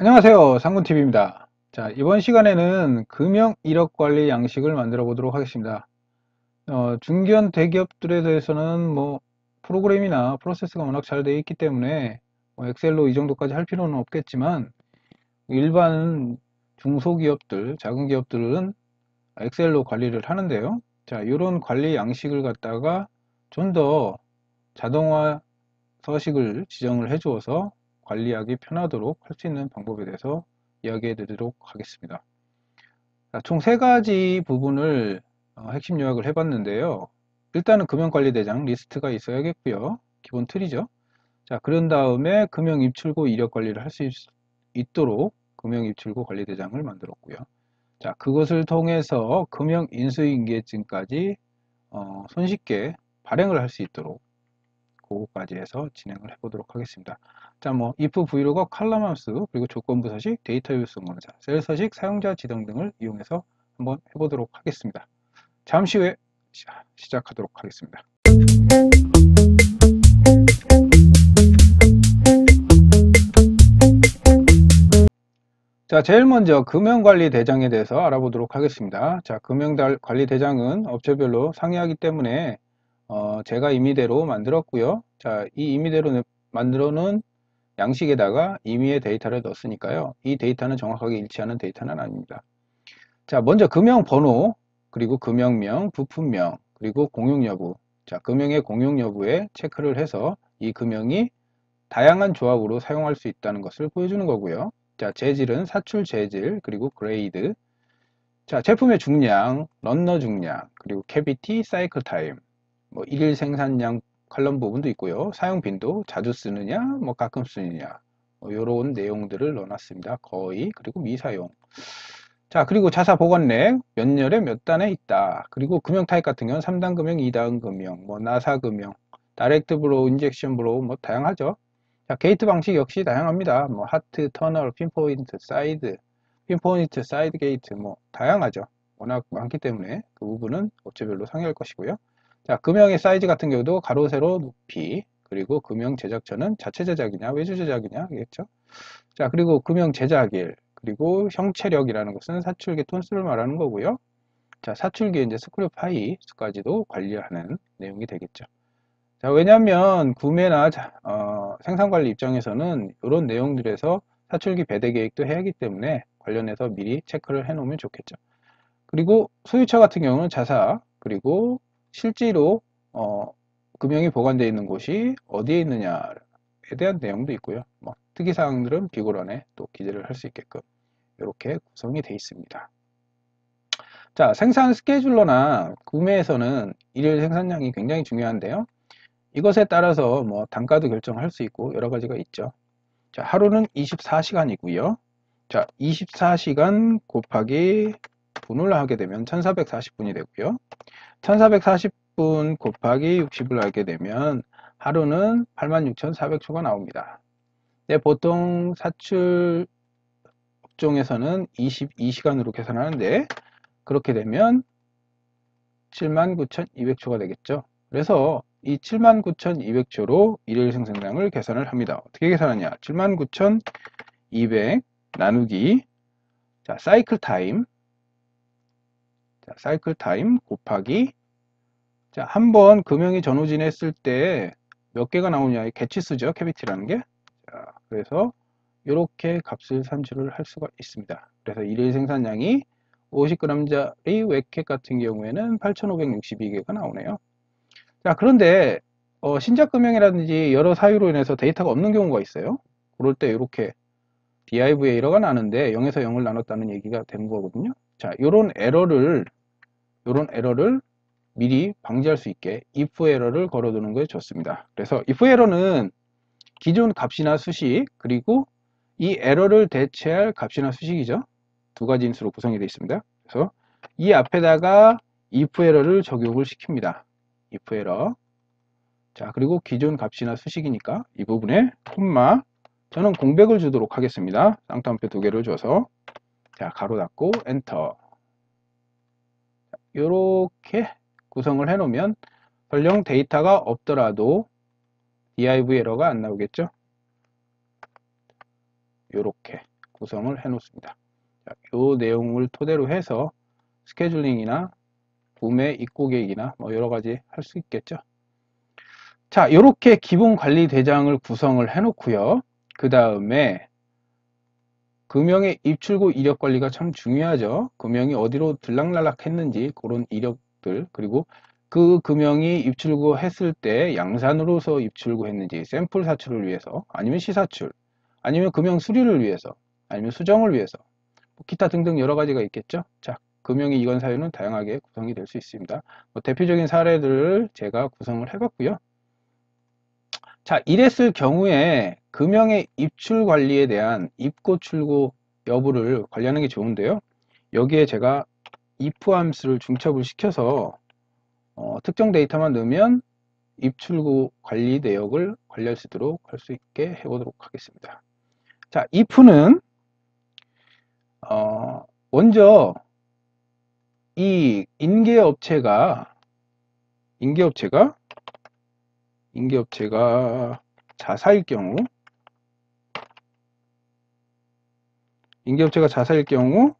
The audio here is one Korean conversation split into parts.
안녕하세요. 상군TV입니다. 자, 이번 시간에는 금형 이력 관리 양식을 만들어 보도록 하겠습니다. 중견 대기업들에 대해서는 프로그램이나 프로세스가 워낙 잘 되어 있기 때문에 엑셀로 이 정도까지 할 필요는 없겠지만 일반 중소기업들, 작은 기업들은 엑셀로 관리를 하는데요. 자, 이런 관리 양식을 갖다가 좀 더 자동화 서식을 지정을 해 주어서 관리하기 편하도록 할 수 있는 방법에 대해서 이야기해 드리도록 하겠습니다. 총 세 가지 부분을 핵심 요약을 해 봤는데요. 일단은 금융관리대장 리스트가 있어야겠고요. 기본 틀이죠. 자, 그런 다음에 금융입출고 이력 관리를 할 수 있도록 금융입출고 관리대장을 만들었고요. 자, 그것을 통해서 금융인수인계증까지 손쉽게 발행을 할 수 있도록 그거까지 해서 진행을 해보도록 하겠습니다. 자, if 브이로그, 칼럼 함수, 그리고 조건부 서식, 데이터 유성 검사, 셀 서식, 사용자 지정 등을 이용해서 한번 해보도록 하겠습니다. 잠시 후에 시작하도록 하겠습니다. 자, 제일 먼저 금융관리대장에 대해서 알아보도록 하겠습니다. 자, 금융관리대장은 업체별로 상이하기 때문에 제가 임의대로 만들었고요. 자, 이 임의대로 만들어 놓은 양식에다가 임의의 데이터를 넣었으니까요. 이 데이터는 정확하게 일치하는 데이터는 아닙니다. 자, 먼저 금형 번호, 그리고 금형명, 부품명, 그리고 공용 여부. 자, 금형의 공용 여부에 체크를 해서 이 금형이 다양한 조합으로 사용할 수 있다는 것을 보여주는 거고요. 자, 재질은 사출 재질, 그리고 그레이드. 자, 제품의 중량, 런너 중량, 그리고 캐비티, 사이클 타임, 일일 생산량 칼럼 부분도 있고요. 사용 빈도, 자주 쓰느냐, 가끔 쓰느냐, 이런 내용들을 넣어놨습니다. 거의, 그리고 미사용. 자, 그리고 자사 보관렉, 몇 열에 몇 단에 있다. 그리고 금형 타입 같은 경우는 3단 금형, 2단 금형, 나사 금형, 다이렉트 브로우, 인젝션 브로우, 다양하죠. 자, 게이트 방식 역시 다양합니다. 하트, 터널, 핀포인트, 사이드, 핀포인트, 사이드 게이트, 다양하죠. 워낙 많기 때문에 그 부분은 업체별로 상이할 것이고요. 자, 금형의 사이즈 같은 경우도 가로, 세로, 높이, 그리고 금형 제작처는 자체 제작이냐, 외주 제작이냐, 겠죠. 자, 그리고 금형 제작일, 그리고 형체력이라는 것은 사출기 톤수를 말하는 거고요. 자, 사출기의 이제 스크류 파이 수까지도 관리하는 내용이 되겠죠. 자, 왜냐하면 구매나 생산관리 입장에서는 이런 내용들에서 사출기 배대 계획도 해야 하기 때문에 관련해서 미리 체크를 해 놓으면 좋겠죠. 그리고 소유처 같은 경우는 자사, 그리고 실제로 금형이 보관되어 있는 곳이 어디에 있느냐에 대한 내용도 있고요. 특이사항들은 비고란에 또 기재를 할 수 있게끔 이렇게 구성이 되어 있습니다. 자, 생산 스케줄러나 구매에서는 일일 생산량이 굉장히 중요한데요. 이것에 따라서 단가도 결정할 수 있고 여러 가지가 있죠. 자, 하루는 24시간이고요. 자, 24시간 곱하기 분을 하게 되면 1440분이 되고요. 1440분 곱하기 60을 하게 되면 하루는 86,400초가 나옵니다. 네, 보통 사출 업종에서는 22시간으로 계산하는데 그렇게 되면 79,200초가 되겠죠. 그래서 이 79,200초로 일일 생산량을 계산을 합니다. 어떻게 계산하냐? 79,200 나누기 사이클 타임, 사이클 타임 곱하기 한번 금형이 전후진했을 때 몇 개가 나오냐? 개치수죠. 캐비티라는 게. 자, 그래서 이렇게 값을 산출을 할 수가 있습니다. 그래서 일일 생산량이 50g짜리 웹캣 같은 경우에는 8,562개가 나오네요. 자, 그런데 신작 금형이라든지 여러 사유로 인해서 데이터가 없는 경우가 있어요. 그럴 때 이렇게 div의 에러가 나는데 0에서 0을 나눴다는 얘기가 되는 거거든요. 자, 요런 에러를 미리 방지할 수 있게 if 에러를 걸어두는 게 좋습니다. 그래서 if 에러는 기존 값이나 수식, 그리고 이 에러를 대체할 값이나 수식이죠. 두 가지 인수로 구성이 되어 있습니다. 그래서 이 앞에다가 if 에러를 적용을 시킵니다. if 에러. 자, 그리고 기존 값이나 수식이니까 이 부분에 콤마, 저는 공백을 주도록 하겠습니다. 쌍따옴표 두 개를 줘서, 자, 가로 닫고 엔터. 이렇게 구성을 해 놓으면 설령 데이터가 없더라도 div 에러가 안 나오겠죠. 이렇게 구성을 해 놓습니다. 이 내용을 토대로 해서 스케줄링이나 구매 입고 계획이나 뭐 여러 가지 할 수 있겠죠. 자, 이렇게 기본 관리 대장을 구성을 해 놓고요. 그 다음에 금형의 입출고 이력 관리가 참 중요하죠. 금형이 어디로 들락날락 했는지 그런 이력들, 그리고 그 금형이 입출고 했을 때 양산으로서 입출고 했는지, 샘플 사출을 위해서, 아니면 시사출, 아니면 금형 수리를 위해서, 아니면 수정을 위해서, 기타 등등 여러 가지가 있겠죠. 자, 금형의 이관 사유는 다양하게 구성이 될 수 있습니다. 대표적인 사례들을 제가 구성을 해봤고요. 자, 이랬을 경우에 금형의 입출 관리에 대한 입고 출고 여부를 관리하는 게 좋은데요. 여기에 제가 if 함수를 중첩을 시켜서 특정 데이터만 넣으면 입출고 관리 내역을 관리할 수 있도록 할 수 있게 해보도록 하겠습니다. 자, if는 먼저 이 인계업체가 자사일 경우,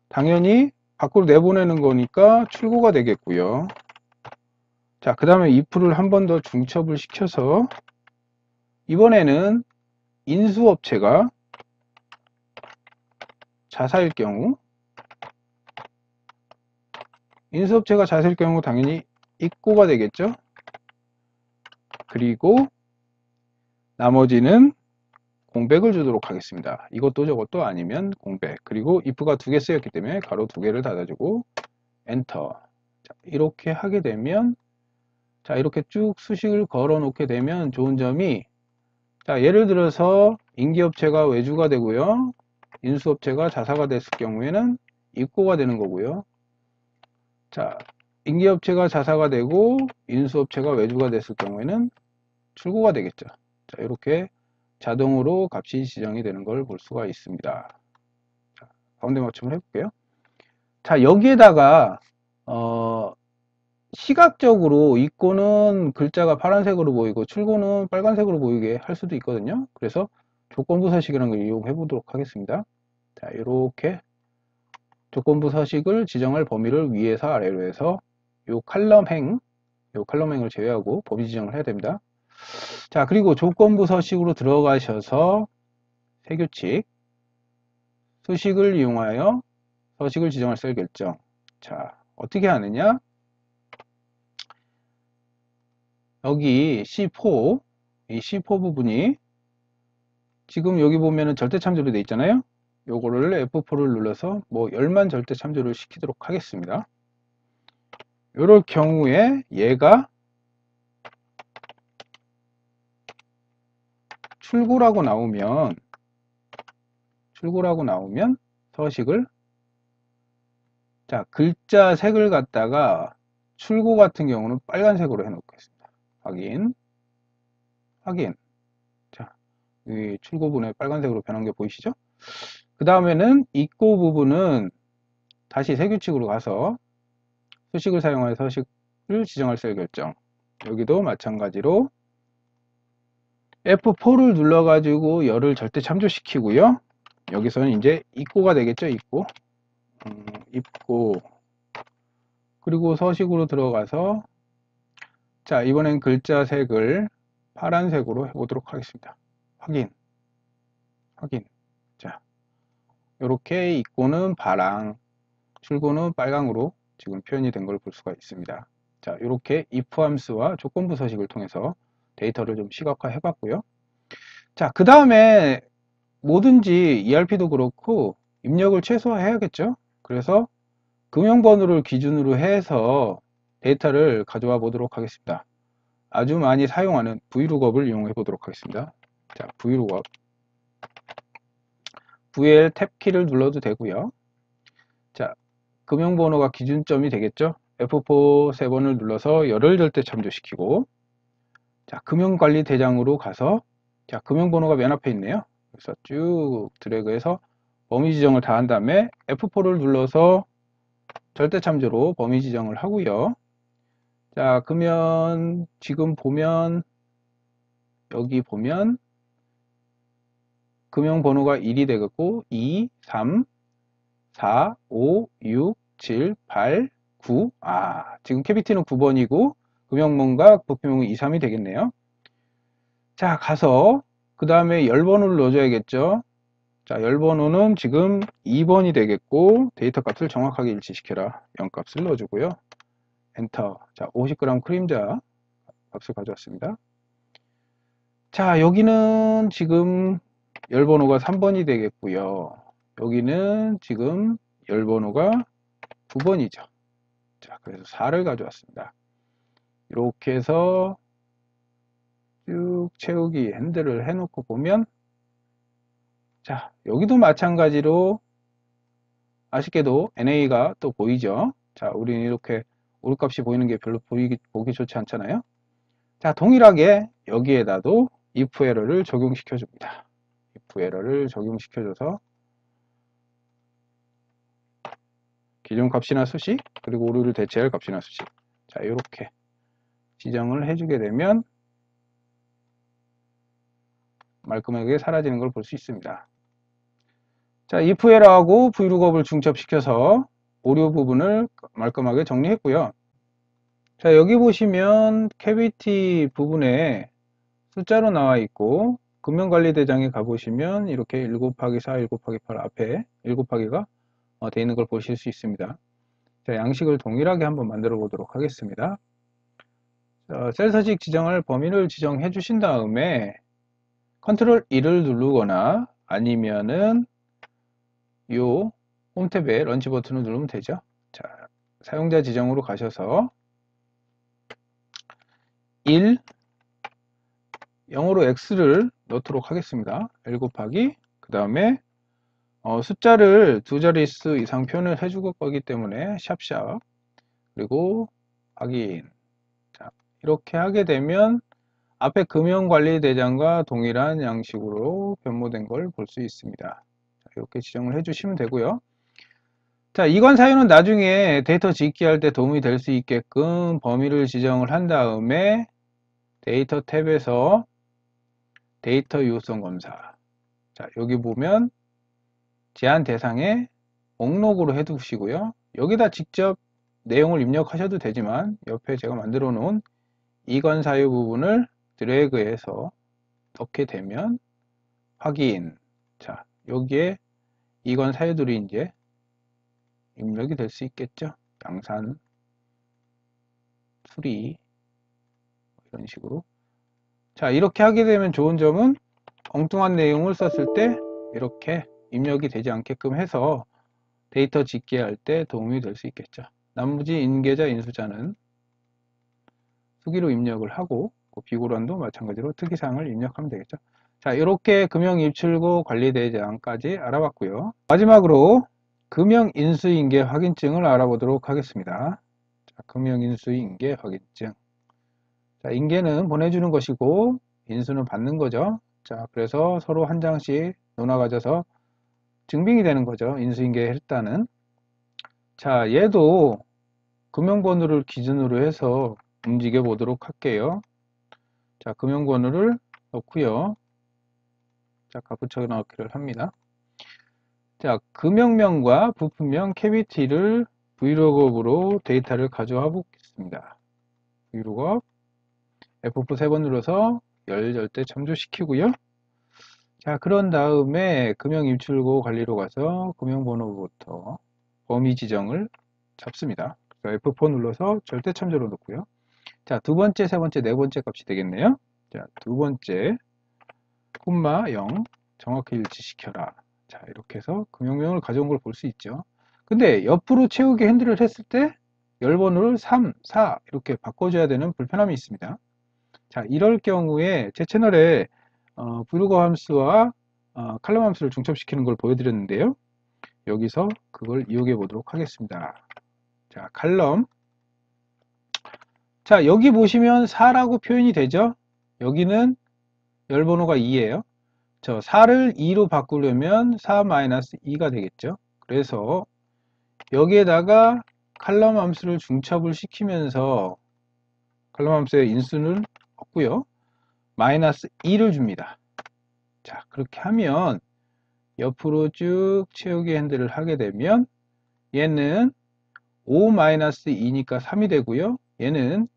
당연히 밖으로 내보내는 거니까 출고가 되겠고요. 자, 그 다음에 if를 한 번 더 중첩을 시켜서 이번에는 인수업체가 자사일 경우, 당연히 입고가 되겠죠. 그리고 나머지는 공백을 주도록 하겠습니다. 이것도 저것도 아니면 공백. 그리고 if가 2개 쓰였기 때문에 가로 2개를 닫아주고 엔터. 자, 이렇게 하게 되면, 자, 이렇게 쭉 수식을 걸어 놓게 되면 좋은 점이, 자, 예를 들어서 인기업체가 외주가 되고요, 인수업체가 자사가 됐을 경우에는 입고가 되는 거고요. 자, 인기업체가 자사가 되고 인수업체가 외주가 됐을 경우에는 출고가 되겠죠. 자, 이렇게 자동으로 값이 지정이 되는 걸 볼 수가 있습니다. 자, 가운데 맞춤을 해볼게요. 자, 여기에다가 시각적으로 입고는 글자가 파란색으로 보이고 출고는 빨간색으로 보이게 할 수도 있거든요. 그래서 조건부 서식이라는 걸 이용해 보도록 하겠습니다. 자, 이렇게 조건부 서식을 지정할 범위를 위에서 아래로 해서 요 칼럼행을 제외하고 범위 지정을 해야 됩니다. 자, 그리고 조건부 서식으로 들어가셔서 세규칙 수식을 이용하여 서식을 지정할 셀 결정. 자, 어떻게 하느냐? 여기 C4, 이 C4 부분이 지금 여기 보면은 절대 참조로 되어 있잖아요. 요거를 F4를 눌러서 뭐 열만 절대 참조를 시키도록 하겠습니다. 요럴 경우에 얘가 출고라고 나오면 서식을, 자, 글자 색을 갖다가 출고 같은 경우는 빨간색으로 해 놓겠습니다. 확인. 자, 이 출고분에 빨간색으로 변한 게 보이시죠? 그 다음에는 입고 부분은 다시 세규칙으로 가서 수식을 사용하여 서식을 지정할 셀 결정. 여기도 마찬가지로 F4를 눌러가지고 열을 절대 참조시키고요. 여기서는 이제 입고가 되겠죠. 입고. 그리고 서식으로 들어가서, 자, 이번엔 글자 색을 파란색으로 해보도록 하겠습니다. 확인. 자, 이렇게 입고는 파랑, 출고는 빨강으로 지금 표현이 된 걸 볼 수가 있습니다. 자, 이렇게 if 함수와 조건부 서식을 통해서 데이터를 좀 시각화 해봤고요. 자, 그 다음에 뭐든지 ERP도 그렇고 입력을 최소화해야겠죠. 그래서 금형번호를 기준으로 해서 데이터를 가져와 보도록 하겠습니다. 아주 많이 사용하는 VLOOKUP을 이용해 보도록 하겠습니다. 자, VLOOKUP VL 탭키를 눌러도 되고요. 자, 금형번호가 기준점이 되겠죠. F4 3번을 눌러서 열을 절대 참조시키고, 자, 금형관리 대장으로 가서, 자, 금형번호가 맨 앞에 있네요. 그래서 쭉 드래그해서 범위 지정을 다 한 다음에 F4를 눌러서 절대 참조로 범위 지정을 하고요. 자, 그러면 지금 보면 여기 보면 금형번호가 1이 되겠고 2, 3, 4, 5, 6, 7, 8, 9. 지금 캐비티는 9번이고 금형문과 부품명은 2, 3이 되겠네요. 자, 가서 그 다음에 열번호를 넣어줘야겠죠. 자, 열번호는 지금 2번이 되겠고 데이터 값을 정확하게 일치시켜라. 0값을 넣어주고요. 엔터. 자, 50g 크림자 값을 가져왔습니다. 자, 여기는 지금 열번호가 3번이 되겠고요. 여기는 지금 열번호가 9번이죠. 자, 그래서 4를 가져왔습니다. 이렇게 해서 쭉 채우기 핸들을 해놓고 보면, 자, 여기도 마찬가지로 아쉽게도 NA가 또 보이죠. 자, 우리는 이렇게 오류값이 보이는 게 별로 보기 좋지 않잖아요. 자, 동일하게 여기에다도 if 에러를 적용시켜 줍니다. if 에러를 적용시켜줘서 기존 값이나 수식, 그리고 오류를 대체할 값이나 수식. 자, 이렇게 지정을 해주게 되면 말끔하게 사라지는 걸 볼 수 있습니다. 자, if 에러하고 vlookup을 중첩시켜서 오류 부분을 말끔하게 정리했고요. 자, 여기 보시면 캐비티 부분에 숫자로 나와 있고 금형관리대장에 가보시면 이렇게 1 곱하기 4, 1 곱하기 8 앞에 1 곱하기가 되어 있는 걸 보실 수 있습니다. 자, 양식을 동일하게 한번 만들어 보도록 하겠습니다. 자, 셀 서식 지정할 범위를 지정해 주신 다음에 컨트롤 1을 누르거나 아니면은 요 홈탭에 런치 버튼을 누르면 되죠. 자, 사용자 지정으로 가셔서 1, 0으로 x를 넣도록 하겠습니다. 1 곱하기 그 다음에 숫자를 두 자릿수 이상 표현을 해줄 거기 때문에 샵샵 그리고 확인. 자, 이렇게 하게 되면 앞에 금형관리대장과 동일한 양식으로 변모된 걸 볼 수 있습니다. 자, 이렇게 지정을 해주시면 되고요. 자, 이관 사유는 나중에 데이터 짓기 할 때 도움이 될 수 있게끔 범위를 지정을 한 다음에 데이터 탭에서 데이터 유효성 검사. 자, 여기 보면 제한 대상에 목록으로 해두시고요. 여기다 직접 내용을 입력하셔도 되지만 옆에 제가 만들어 놓은 이관 사유 부분을 드래그해서 넣게 되면 확인. 자, 여기에 이관 사유들이 이제 입력이 될 수 있겠죠. 양산, 수리 이런 식으로. 자, 이렇게 하게 되면 좋은 점은 엉뚱한 내용을 썼을 때 이렇게 입력이 되지 않게끔 해서 데이터 짓기 할 때 도움이 될 수 있겠죠. 나머지 인계자, 인수자는 수기로 입력을 하고 비고란도 마찬가지로 특이사항을 입력하면 되겠죠. 자, 이렇게 금형입출구 관리대장까지 알아봤고요. 마지막으로 금형인수인계 확인증을 알아보도록 하겠습니다. 자, 금형인수인계 확인증. 자, 인계는 보내주는 것이고 인수는 받는 거죠. 자, 그래서 서로 한 장씩 논아 가져서 증빙이 되는 거죠. 인수인계 했다는. 자, 얘도 금형번호를 기준으로 해서 움직여 보도록 할게요. 자, 금형번호를 넣고요. 자, 값붙여 넣기를 합니다. 자, 금형명과 부품명 캐비티를 vlookup으로 데이터를 가져와 보겠습니다. vlookup F4 3번 눌러서 열절대 참조시키고요. 자, 그런 다음에 금형입출구 관리로 가서 금형번호부터 범위 지정을 잡습니다. 그래서 F4 눌러서 절대 참조로 놓고요. 자, 두 번째, 세 번째, 네 번째 값이 되겠네요. 자, 두 번째, 콤마 0 정확히 일치시켜라. 자, 이렇게 해서 금형명을 가져온 걸 볼 수 있죠. 근데 옆으로 채우기 핸들을 했을 때 열번호를 3, 4 이렇게 바꿔줘야 되는 불편함이 있습니다. 자, 이럴 경우에 제 채널에 vlookup 함수와 칼럼 함수를 중첩시키는 걸 보여드렸는데요. 여기서 그걸 이용해 보도록 하겠습니다. 자, 칼럼. 자, 여기 보시면 4라고 표현이 되죠. 여기는 열번호가 2예요. 저 4를 2로 바꾸려면 4-2가 되겠죠. 그래서 여기에다가 칼럼 함수를 중첩을 시키면서 칼럼 함수의 인수는 없고요. 마이너스 2를 줍니다. 자, 그렇게 하면 옆으로 쭉 채우기 핸들을 하게 되면 얘는 5-2니까 3이 되고요. 얘는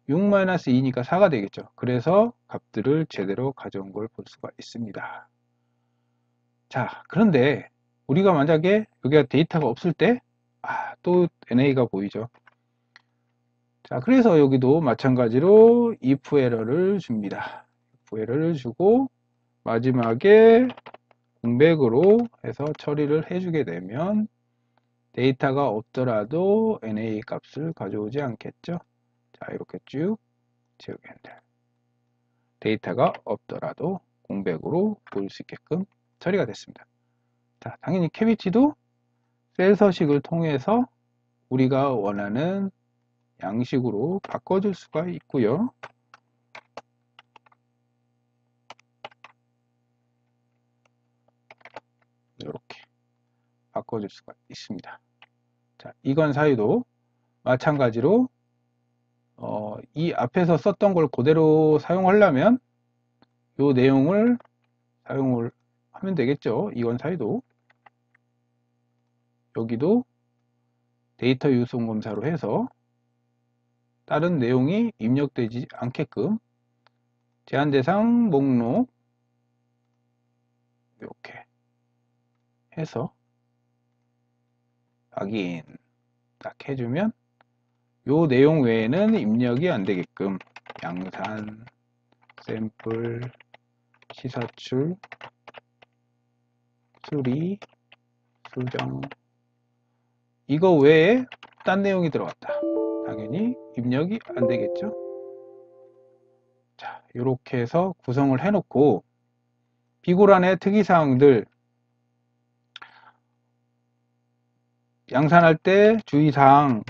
6-2니까 4가 되겠죠. 그래서 값들을 제대로 가져온 걸 볼 수가 있습니다. 자, 그런데 우리가 만약에 여기가 데이터가 없을 때 또 NA가 보이죠. 자, 그래서 여기도 마찬가지로 if 에러를 줍니다. if 에러를 주고 마지막에 공백으로 해서 처리를 해주게 되면 데이터가 없더라도 NA 값을 가져오지 않겠죠. 자, 이렇게 쭉 채우게 핸들. 데이터가 없더라도 공백으로 보일 수 있게끔 처리가 됐습니다. 자, 당연히 캐비티도 셀 서식을 통해서 우리가 원하는 양식으로 바꿔줄 수가 있고요. 이렇게 바꿔줄 수가 있습니다. 자, 이건 사이도 마찬가지로 이 앞에서 썼던 걸 그대로 사용하려면 이 내용을 사용을 하면 되겠죠. 이건 사이도 여기도 데이터 유선 검사로 해서 다른 내용이 입력되지 않게끔 제한 대상 목록 이렇게 해서 확인 딱 해주면 요 내용 외에는 입력이 안 되게끔 양산, 샘플, 시사출, 수리, 수정 이거 외에 딴 내용이 들어갔다. 당연히 입력이 안 되겠죠. 자, 이렇게 해서 구성을 해놓고 비고란의 특이사항들 양산할 때 주의사항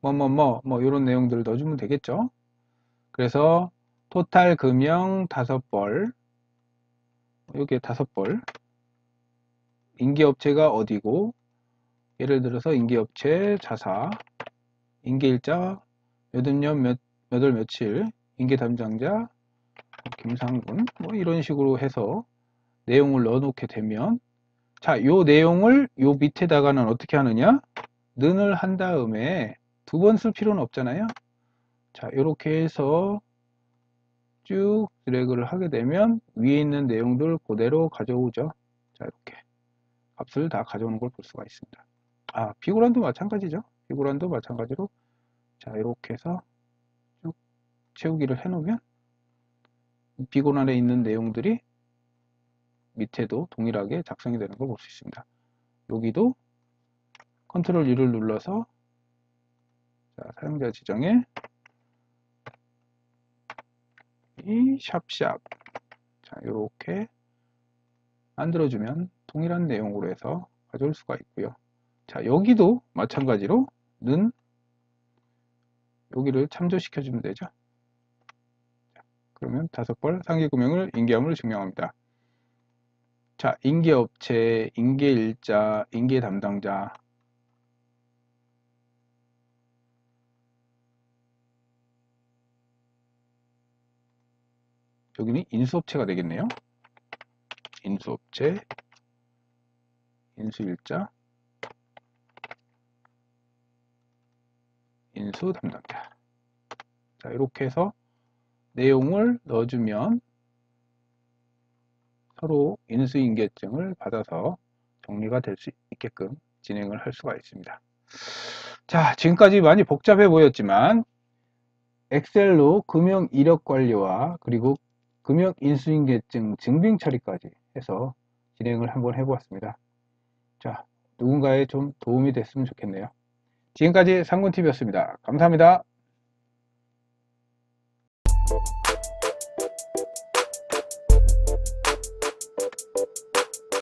뭐 이런 내용들을 넣어주면 되겠죠. 그래서 토탈 금형 5벌 여기에 5벌 인계업체가 어디고 예를 들어서 인계업체 자사 인계일자 몇월 며칠 인계담당자 김상군 뭐 이런 식으로 해서 내용을 넣어 놓게 되면 자, 요 내용을 요 밑에다가는 어떻게 하느냐 는을 한 다음에 2번 쓸 필요는 없잖아요. 자, 이렇게 해서 쭉 드래그를 하게 되면 위에 있는 내용들 그대로 가져오죠. 자, 이렇게 값을 다 가져오는 걸 볼 수가 있습니다. 비고란도 마찬가지죠. 비고란도 마찬가지로 자, 이렇게 해서 쭉 채우기를 해 놓으면 비고란에 있는 내용들이 밑에도 동일하게 작성이 되는 걸 볼 수 있습니다. 여기도 컨트롤 U를 눌러서 자, 사용자 지정에 이 샵샵 자, 이렇게 만들어주면 동일한 내용으로 해서 가져올 수가 있고요. 자, 여기도 마찬가지로 는 여기를 참조시켜 주면 되죠. 자, 그러면 5벌 상기금형을 인계함으로 증명합니다. 자, 인계업체, 인계일자, 인계담당자 여기는 인수업체가 되겠네요. 인수업체, 인수일자, 인수담당자 자, 이렇게 해서 내용을 넣어주면 서로 인수인계증을 받아서 정리가 될 수 있게끔 진행을 할 수가 있습니다. 자, 지금까지 많이 복잡해 보였지만 엑셀로 금형 이력 관리와 그리고 금형 인수인계증 증빙 처리까지 해서 진행을 한번 해보았습니다. 자, 누군가에 좀 도움이 됐으면 좋겠네요. 지금까지 상군TV였습니다. 감사합니다.